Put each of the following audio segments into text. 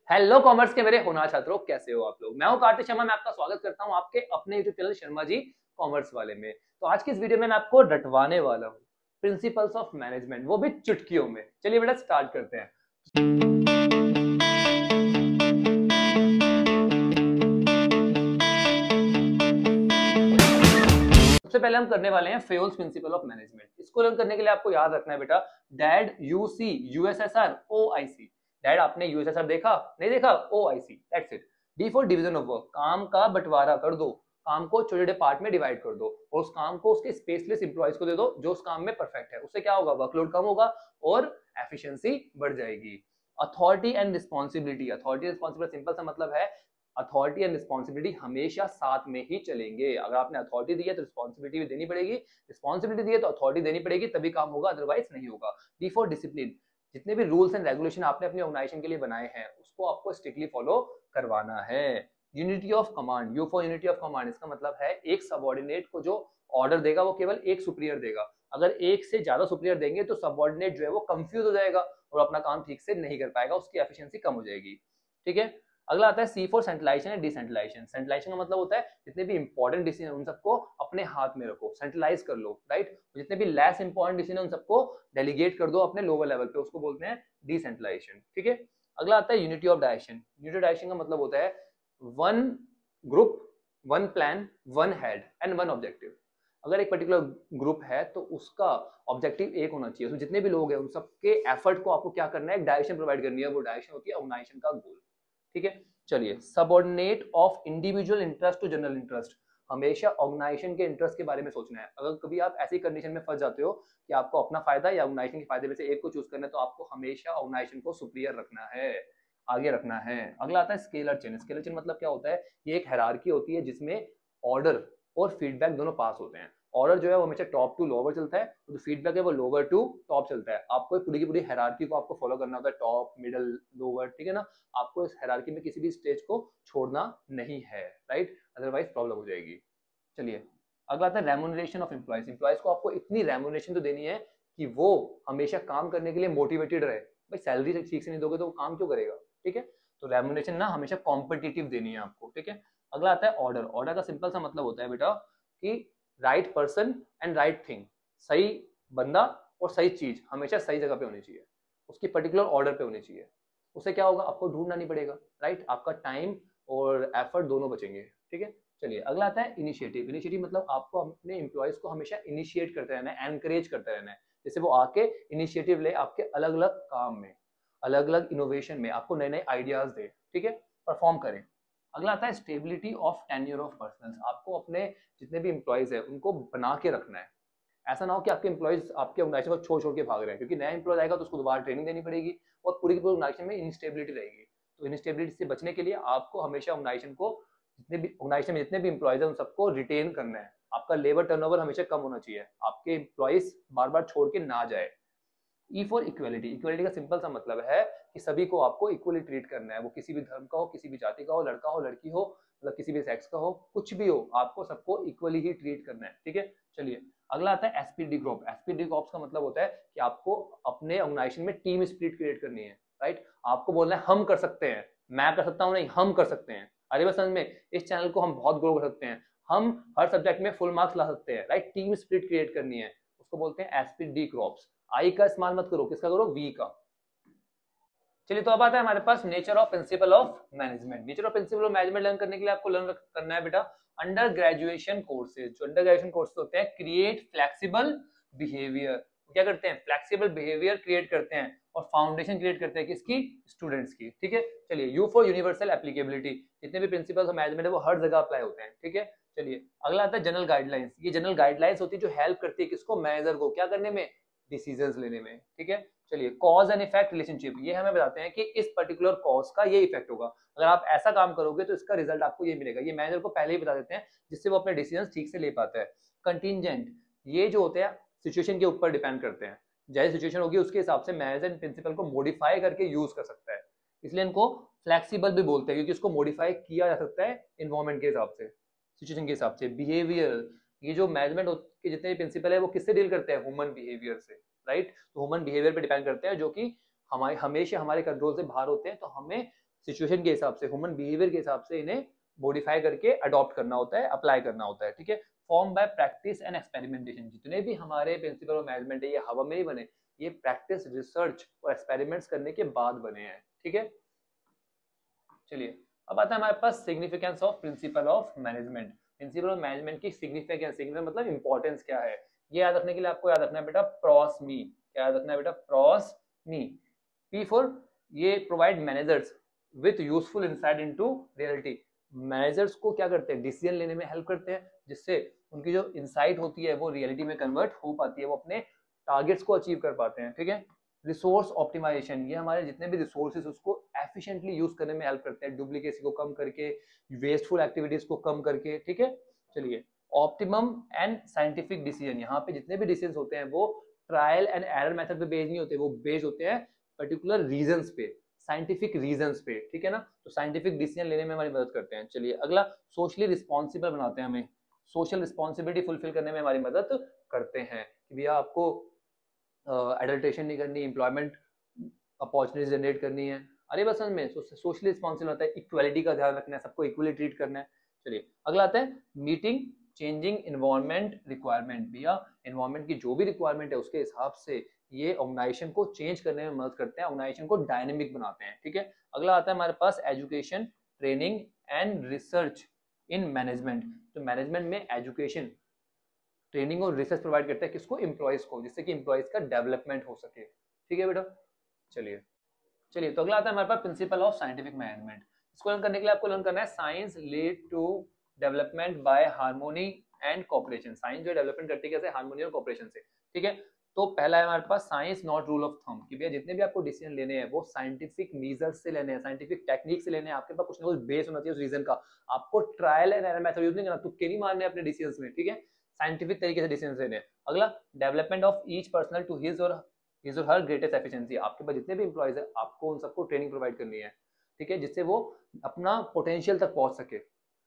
Hello commerce के मेरे होनहार छात्रों, कैसे हो आप लोग। मैं हूं कार्तिक शर्मा। मैं आपका स्वागत करता हूं आपके अपने YouTube channel Sharma ji commerce वाले में। तो आज की इस वीडियो में मैं आपको रटवाने वाला हूं प्रिंसिपल्स ऑफ मैनेजमेंट, वो भी चुटकियों में। चलिए बेटा स्टार्ट करते हैं। सबसे पहले हम करने वाले हैं फेयोल्स प्रिंसिपल ऑफ मैनेजमेंट। इसको लर्न करने के लिए आपको याद रखना है बेटा dad UC USSR OIC. Dad आपने यूएसएसआर देखा नहीं देखा, OIC that's it. D for division of work, काम का बंटवारा कर दो, काम को छोटे छोटे पार्ट में डिवाइड कर दो और उस काम को उसके स्पेशलिस्ट एम्प्लॉयज को दे दो जो उस काम में परफेक्ट है। उससे क्या होगा, वर्कलोड कम होगा और एफिशिएंसी बढ़ जाएगी। Authority and responsibility, authority responsibility simple सा मतलब है अथॉरिटी एंड रिस्पॉन्सिबिलिटी हमेशा साथ में ही चलेंगे। अगर आपने अथॉरिटी दी है तो रिस्पॉन्सिबिलिटी भी देनी पड़ेगी, रिस्पॉन्सिबिलिटी दी है तो अथॉरिटी देनी पड़ेगी, तभी काम होगा, अदरवाइज नहीं होगा। डी फॉर डिसिप्लिन, जितने भी रूल्स एंड रेगुलेशन आपने अपनी ऑर्गेनाइजेशन के लिए बनाए हैं उसको आपको स्ट्रिक्टली फॉलो करवाना है। Unity of command, you for unity of command, इसका मतलब है एक सबऑर्डिनेट को जो ऑर्डर देगा वो केवल एक सुपीरियर देगा। अगर एक से ज्यादा सुपीरियर देंगे तो सबऑर्डिनेट जो है वो कंफ्यूज हो जाएगा और अपना काम ठीक से नहीं कर पाएगा, उसकी एफिशिएंसी कम हो जाएगी। ठीक है। अगला आता है C for centralisation and decentralisation. Centralisation का मतलब होता है जितने भी इंपॉर्टेंट डिसीजन उन सबको अपने हाथ में रखो, सेंट्रलाइज कर लो, राइट। जितने भी लेस इंपॉर्टेंट डिसीजन उन सबको डेलीगेट कर दो अपने लोअर लेवल पे, उसको बोलते हैं डिसेंट्रलाइजेशन। ठीक है। अगला आता है unity of direction. Unity of direction का मतलब होता है one group, one plan, one head and one objective. अगर एक पर्टिकुलर ग्रुप है तो उसका ऑब्जेक्टिव एक होना चाहिए, उसमें जितने भी लोग हैं उन सबके एफर्ट को आपको क्या करना है, एक डायरेक्शन प्रोवाइड करनी है। वो डायरेक्शन होती है ऑर्गेनाइजेशन का गोल। ठीक है। चलिए, subordinate of individual interest to general interest, हमेशा ऑर्गेनाइजेशन के इंटरेस्ट के बारे में सोचना है। अगर कभी आप ऐसी कंडीशन में फंस जाते हो कि आपको अपना फायदा या ऑर्गेनाइजेशन के फायदे में से एक को चूज करना है तो आपको हमेशा ऑर्गेनाइजेशन को सुपीरियर रखना है, आगे रखना है। अगला आता है स्केलर चेन। स्केलर चेन मतलब क्या होता है, ये एक हायरार्की होती है जिसमें ऑर्डर और फीडबैक दोनों पास होते हैं। ऑर्डर जो है वो हमेशा टॉप टू लोअर चलता है, तो फीडबैक है वो लोअर टू टॉप चलता है। आपको पूरी की पूरी हायरार्की को आपको फॉलो करना होता है, टॉप मिडल लोअर, ठीक है ना। आपको इस हायरार्की में किसी भी स्टेज को छोड़ना नहीं है, राइट, अदरवाइज प्रॉब्लम हो जाएगी। चलिए, अगला आता है रेम्यूनरेशन ऑफ एम्प्लॉयज। एम्प्लॉयज को आपको इतनी रेम्यूनरेशन तो देनी है कि वो हमेशा काम करने के लिए मोटिवेटेड रहे। भाई सैलरी ठीक से नहीं दोगे तो वो काम क्यों करेगा। ठीक है। तो रेम्यूनरेशन ना हमेशा कॉम्पिटिटिव देनी है आपको। ठीक है। अगला आता है ऑर्डर। ऑर्डर का सिंपल सा मतलब होता है बेटा कि right person and right thing, सही बंदा और सही चीज हमेशा सही जगह पे होनी चाहिए, उसकी पर्टिकुलर ऑर्डर पे होनी चाहिए। उससे क्या होगा, आपको ढूंढना नहीं पड़ेगा, राइट, आपका टाइम और एफर्ट दोनों बचेंगे। ठीक है। चलिए, अगला आता है इनिशिएटिव। इनिशिएटिव मतलब आपको अपने एम्प्लॉयज को हमेशा इनिशिएट करते रहना है, एनकरेज करते रहना है, जैसे वो आके इनिशिएटिव ले आपके अलग अलग काम में, अलग अलग इनोवेशन में, आपको नए नए आइडियाज दे, ठीक है, परफॉर्म करें। अगला आता है stability of tenure of personnels. आपको अपने जितने भी एम्प्लॉयज है उनको बना के रखना है। ऐसा ना हो कि आपके एम्प्लॉयज आपके ऑर्गेनाइजेशन को छोड़ छोड़ के भाग रहे हैं, क्योंकि नया एम्प्लॉय आएगा तो उसको दोबारा ट्रेनिंग देनी पड़ेगी और पूरी की पूरी ऑर्गेनाइजेशन में इंस्टेबिलिटी रहेगी। तो इंस्टेबिलिटी से बचने के लिए आपको हमेशा ऑर्गेनाइजेशन को, जितने भी ऑर्गेनाइजेशन में जितने भी एम्प्लॉयज है उन सबको रिटेन करना है। आपका लेबर टर्नओवर हमेशा कम होना चाहिए, आपके एम्प्लॉयज बार बार छोड़ के ना जाए। E for equality. इक्वेलिटी का सिंपल सा मतलब है कि सभी को आपको इक्वली ट्रीट करना है, वो किसी भी धर्म का हो, किसी भी जाति का हो, लड़का हो लड़की हो, मतलब किसी भी सेक्स का हो, कुछ भी हो, आपको सबको इक्वली ही ट्रीट करना है। ठीक है। चलिए, अगला आता है एसपीडी ग्रुप। एसपीडी ग्रुप्स का मतलब होता है कि आपको अपने ऑर्गेनाइजेशन में टीम स्पिरिट क्रिएट करनी है, राइट। आपको बोलना है हम कर सकते हैं, मैं कर सकता हूँ नहीं, हम कर सकते हैं। अरे बस समझ में, इस चैनल को हम बहुत ग्रो कर सकते हैं, हम हर सब्जेक्ट में फुल मार्क्स ला सकते हैं, राइट। टीम स्पिरिट क्रिएट करनी है, उसको बोलते हैं एसपीडी ग्रुप्स। आई का इस्तेमाल मत करो, किसका करो, वी का। चलिए, तो अब आता है हमारे पास nature of principle of management. Nature of principle of management learn करने के लिए आपको लर्न करना है बेटा अंडर ग्रेजुएशन कोर्सेज। जो अंडर ग्रेजुएशन कोर्सेज होते हैं, क्रिएट फ्लेक्सिबल बिहेवियर। क्या करते हैं, फ्लेक्सिबल बिहेवियर क्रिएट करते हैं और फाउंडेशन क्रिएट करते हैं किसकी, स्टूडेंट्स की। ठीक है। चलिए, यू फॉर यूनिवर्सल एप्लीकेबिलिटी। जितने भी प्रिंसिपल्स ऑफ मैनेजमेंट है वो हर जगह अप्लाई होते हैं। ठीक है। चलिए, अगला आता है जनरल गाइडलाइंस। ये जनरल गाइडलाइंस होती है जो हेल्प करती है किसको, मैनेजर को, क्या करने में, डिसीजंस लेने में। ठीक है। चलिए, कॉज एंड इफेक्ट रिलेशनशिप, ये हमें बताते हैं कि इस पर्टिकुलर कॉज का ये इफेक्ट होगा, अगर आप ऐसा काम करोगे तो इसका रिजल्ट आपको ये मिलेगा। ये मैनेजर को पहले ही बता देते हैं जिससे वो अपने डिसीजंस ठीक से ले पाता है। कंटीजेंट, ये जो होते हैं सिचुएशन के ऊपर डिपेंड करते हैं, जैसी सिचुएशन होगी उसके हिसाब से मैनेजर प्रिंसिपल को मॉडिफाई करके यूज कर सकता है, इसलिए इनको फ्लेक्सिबल भी बोलते हैं, क्योंकि इसको मॉडिफाई किया जा सकता है इन्वायरमेंट के हिसाब से, सिचुएशन के हिसाब से। बिहेवियर, ये जो मैनेजमेंट के जितने भी प्रिंसिपल है वो किससे डील करते हैं, ह्यूमन बिहेवियर से, राइट। तो ह्यूमन बिहेवियर पे डिपेंड करते हैं जो कि हमारे हमेशा हमारे कंट्रोल से बाहर होते हैं, तो हमें सिचुएशन के हिसाब से, ह्यूमन बिहेवियर के हिसाब से इन्हें मॉडिफाई करके अडॉप्ट करना होता है, अप्लाई करना होता है, ठीक है। Form by practice and experimentation, जितने भी हमारे प्रिंसिपल ऑफ मैनेजमेंट है ये हवा में नहीं बने, ये प्रैक्टिस, रिसर्च और एक्सपेरिमेंट्स करने के बाद बने हैं, ठीक है। चलिए अब आता है हमारे पास significance of principle of management. Principle of management की सिग्निफिकेंस, सिग्निफिकेंस मतलब इंपॉर्टेंस क्या है, ये याद रखने के लिए आपको याद रखना है बेटा प्रॉस-मी। क्या याद रखना है बेटा? प्रॉस-मी। पी फॉर ये provide managers with useful insight into reality. Managers को क्या करते हैं? डिसीजन लेने में हेल्प करते हैं, जिससे उनकी जो इंसाइट होती है वो रियलिटी में कन्वर्ट हो पाती है, वो अपने टारगेट्स को अचीव कर पाते हैं, ठीक है। रिसोर्स ऑप्टिमाइजेशन, ये हमारे जितने भी रिसोर्सेज उसको एफिशिएंटली यूज करने में हेल्प करते हैं, डुप्लीकेसी को कम करके, वेस्टफुल एक्टिविटीज को कम करके, ठीक है। चलिए ऑप्टिमम एंड साइंटिफिक डिसीजन, यहाँ पे जितने भी डिसीजन होते हैं वो ट्रायल एंड एरर मेथड पे बेस्ड नहीं होते, वो बेस्ड होते हैं पर्टिकुलर रीजंस पे, साइंटिफिक रीजंस पे, ठीक है ना। तो साइंटिफिक डिसीजन लेने में हमारी मदद करते हैं। चलिए अगला, सोशली रिस्पॉन्सिबल बनाते हैं हमें, सोशल रिस्पॉन्सिबिलिटी फुलफिल करने में हमारी मदद करते हैं कि भैया आपको एडल्ट्रेशन नहीं करनी, एम्प्लॉयमेंट अपॉर्चुनिटीज जनरेट करनी है, अरे बस में सोशली रिस्पॉन्सिबल होता है, इक्वालिटी का ध्यान रखना है, सबको इक्वली ट्रीट करना है। चलिए अगला आता है मीटिंग चेंजिंग इन्वायरमेंट रिक्वायरमेंट। भैया इन्वायरमेंट की जो भी रिक्वायरमेंट है उसके हिसाब से ये ऑर्गेनाइजेशन को चेंज करने में मदद करते हैं, ऑर्गेनाइजेशन को डायनेमिक बनाते हैं, ठीक है। अगला आता है हमारे पास education training and research in management. तो मैनेजमेंट में एजुकेशन ट्रेनिंग और रिसर्च प्रोवाइड करता है किसको? एम्प्लॉयज को, जिससे कि एम्प्लॉयज का डेवलपमेंट हो सके, ठीक है बेटा। चलिए तो अगला आता है हमारे पास प्रिंसिपल ऑफ साइंटिफिक मैनेजमेंट। इसको लर्न करने के लिए आपको लर्न करना है science lead to development by harmony and cooperation. Science जो डेवलपमेंट करती है कैसे? हार्मोनी और कोऑपरेशन से, ठीक है। तो पहला है हमारे पास science not rule of thumb, कि भैया जितने भी आपको डिसीजन लेने हैं वो साइंटिफिक मेजर्स से लेने हैं, साइंटिफिक टेक्निक से लेने हैं, आपके पास कुछ ना कुछ बेस होना चाहिए उस रीजन का। आपको trial and error method use नहीं करना, तुक्के नहीं मारने अपने डिसीजंस में, ठीक है। साइंटिफिक तरीके से डिसीजन लेने हैं। अगला development of each personal to his और हर ग्रेटेस्ट एफिशिएंसी। आपके पास जितने भी एम्प्लॉयज है आपको उन सबको ट्रेनिंग प्रोवाइड करनी है, ठीक है, जिससे वो अपना पोटेंशियल तक पहुंच सके,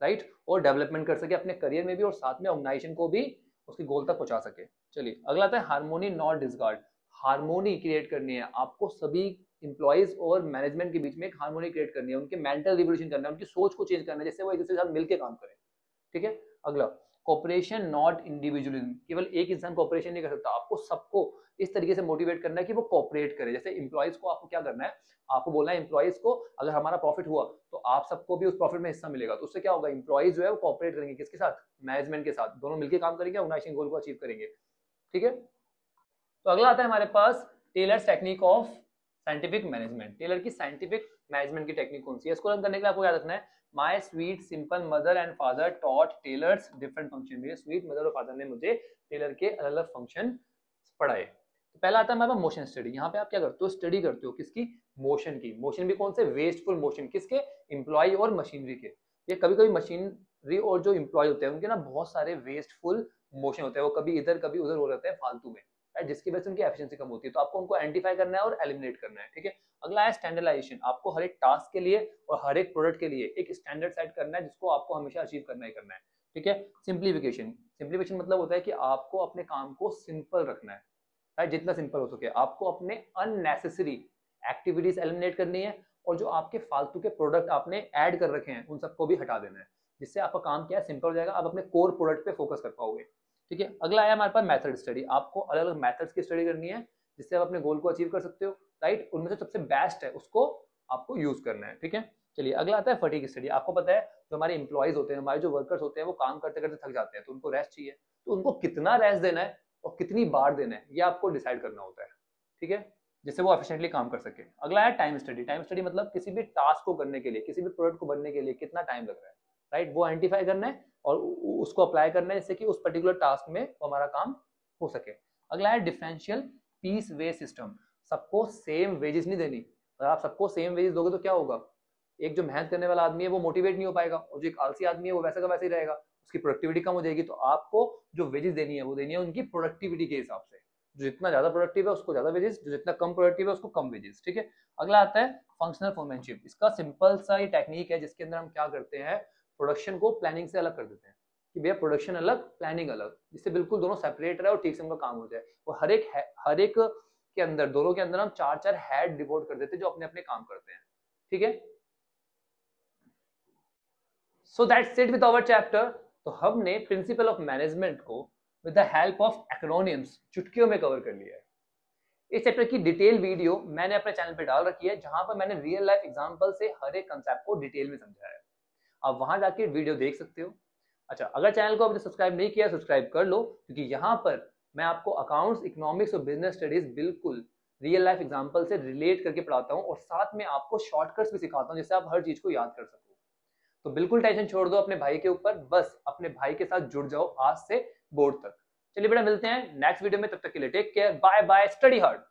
राइट, और डेवलपमेंट कर सके अपने करियर में भी और साथ में ऑर्गेनाइजेशन को भी उसके गोल तक पहुंचा सके। चलिए अगला आता है हार्मोनी नॉट डिसगार्ड। हार्मोनी क्रिएट करनी है आपको, सभी एम्प्लॉयज और मैनेजमेंट के बीच में एक हार्मोनी क्रिएट करनी है, उनके मेंटल रिवोल्यूशन करना है, उनकी सोच को चेंज करना है, जिससे वो एक दूसरे के साथ मिलकर काम करें, ठीक है। अगला कोऑपरेशन नॉट इंडिविजुअलिज्म। केवल एक इंसान कोऑपरेशन नहीं कर सकता, आपको सबको इस तरीके से मोटिवेट करना है कि वो कोऑपरेट करे। जैसे एम्प्लॉयज को आपको क्या करना है? आपको बोलना है एम्प्लॉयज को अगर हमारा प्रॉफिट हुआ तो आप सबको भी उस प्रॉफिट में हिस्सा मिलेगा। तो उससे क्या होगा? एम्प्लॉयज जो है वो कोऑपरेट करेंगे, किसके साथ? मैनेजमेंट के साथ, दोनों मिलकर काम करेंगे, ऑर्गेनाइजेशन गोल को अचीव करेंगे, ठीक है। तो अगला आता है हमारे पास Taylor's technique of scientific management. Taylor की साइंटिफिक मैनेजमेंट की टेक्निक कौन सी है? इसको लर्न करने के लिए आपको याद रखना है my sweet simple mother and father taught tailors different function. मेरे स्वीट मदर और फादर ने मुझे टेलर के अलग अलग फंक्शन पढ़ाए। तो पहला आता है हमारे पास मोशन स्टडी। यहाँ पे आप क्या करते हो? स्टडी करते हो किसकी? मोशन की। मोशन भी कौन से? Wasteful motion. किसके? एम्प्लॉय और मशीनरी के। ये कभी कभी मशीनरी और जो एम्प्लॉय होते हैं उनके ना बहुत सारे वेस्टफुल मोशन होते हैं, वो कभी इधर कभी उधर हो जाते हैं फालतू में, जिसकी वजह से उनकी एफिशिएंसी कम होती है। तो आपको उनको आइडेंटिफाई करना है और एलिमिनेट करना है, ठीक है। अगला है स्टैंडर्डाइजेशन। आपको हर एक टास्क के लिए और हर एक प्रोडक्ट के लिए एक स्टैंडर्ड सेट करना है जिसको आपको हमेशा अचीव करना ही करना है, ठीक है। सिंप्लीफिकेशन। सिंप्लीफिकेशन मतलब होता है कि आपको अपने काम को सिंपल रखना है, राइट, जितना सिंपल हो सके। आपको अपने अननेसेसरी एक्टिविटीज एलिमिनेट करनी है और जो आपके फालतू के प्रोडक्ट आपने ऐड कर रखे हैं उन सबको भी हटा देना है, जिससे आपका काम क्या है? सिंपल हो जाएगा। आप अपने कोर प्रोडक्ट पे फोकस कर पाओगे, ठीक है। अगला है हमारे पास मेथड स्टडी। आपको अलग अलग मेथड्स की स्टडी करनी है जिससे आप अपने गोल को अचीव कर सकते हो, राइट। उनमें से सबसे बेस्ट है उसको आपको यूज करना है, ठीक है। चलिए अगला आता है फटीग स्टडी। आपको पता है जो हमारे एम्प्लॉयज होते हैं, हमारे जो वर्कर्स होते हैं, वो काम करते करते थक जाते हैं, तो उनको रेस्ट चाहिए। तो उनको कितना रेस्ट देना है और कितनी बार देना है ये आपको डिसाइड करना होता है, ठीक है, जिससे वो एफिशिएंटली काम कर सके। अगला है टाइम स्टडी। टाइम स्टडी मतलब किसी भी टास्क को करने के लिए, किसी भी प्रोडक्ट को बनने के लिए कितना टाइम लग रहा है, राइट, वो आइडेंटिफाई करना है और उसको अप्लाई करना है जिससे कि उस पर्टिकुलर टास्क में हमारा काम हो सके। अगला है डिफरेंशियल पीस वे सिस्टम। सबको सेम वेजेस नहीं देनी। अगर आप सबको सेम वेजेस दोगे तो क्या होगा? एक जो मेहनत करने वाला आदमी है वो मोटिवेट नहीं हो पाएगा और जो एक आलसी आदमी है वो वैसा का वैसे ही रहेगा, उसकी प्रोडक्टिविटी कम हो जाएगी। तो आपको जो वेजेस देनी है वो देनी है उनकी प्रोडक्टिविटी के हिसाब से। जो जितना ज्यादा प्रोडक्टिव है उसको ज्यादा वेजेस, जो जितना कम प्रोडक्टिव है उसको कम वेजेस, ठीक है। अगला आता है फंक्शनल फोरमैनशिप। इसका सिंपल सा ही टेक्निक है जिसके अंदर हम क्या करते हैं? प्रोडक्शन को प्लानिंग से अलग कर देते हैं कि भैया प्रोडक्शन अलग प्लानिंग अलग, जिससे बिल्कुल दोनों सेपरेट रहे और ठीक से उनका काम हो जाए। और हर एक के अंदर, दोनों के अंदर हम 4-4 हेड डिवोट कर देते हैं जो अपने अपने काम करते हैं, ठीक है। So that's it with our chapter. तो हमने प्रिंसिपल ऑफ मैनेजमेंट को with the help of acronyms, चुटकियों में कवर कर लिया है। इस चैप्टर की डिटेल वीडियो मैंने अपने चैनल पे डाल रखी है, जहां पर मैंने रियल लाइफ एग्जांपल से हर एक कंसेप्ट को डिटेल में समझाया है। आप वहां जाके वीडियो देख सकते हो। अच्छा, अगर चैनल को आपने सब्सक्राइब नहीं किया, सब्सक्राइब कर लो, क्योंकि यहाँ पर मैं आपको अकाउंट्स, इकोनॉमिक्स और बिजनेस स्टडीज बिल्कुल रियल लाइफ एग्जांपल से रिलेट करके पढ़ाता हूँ, और साथ में आपको शॉर्टकट्स भी सिखाता हूँ जिससे आप हर चीज को याद कर सको। तो बिल्कुल टेंशन छोड़ दो अपने भाई के ऊपर, बस अपने भाई के साथ जुड़ जाओ आज से बोर्ड तक। चलिए बेटा, मिलते हैं नेक्स्ट वीडियो में, तब तक के लिए take care, bye bye, study hard.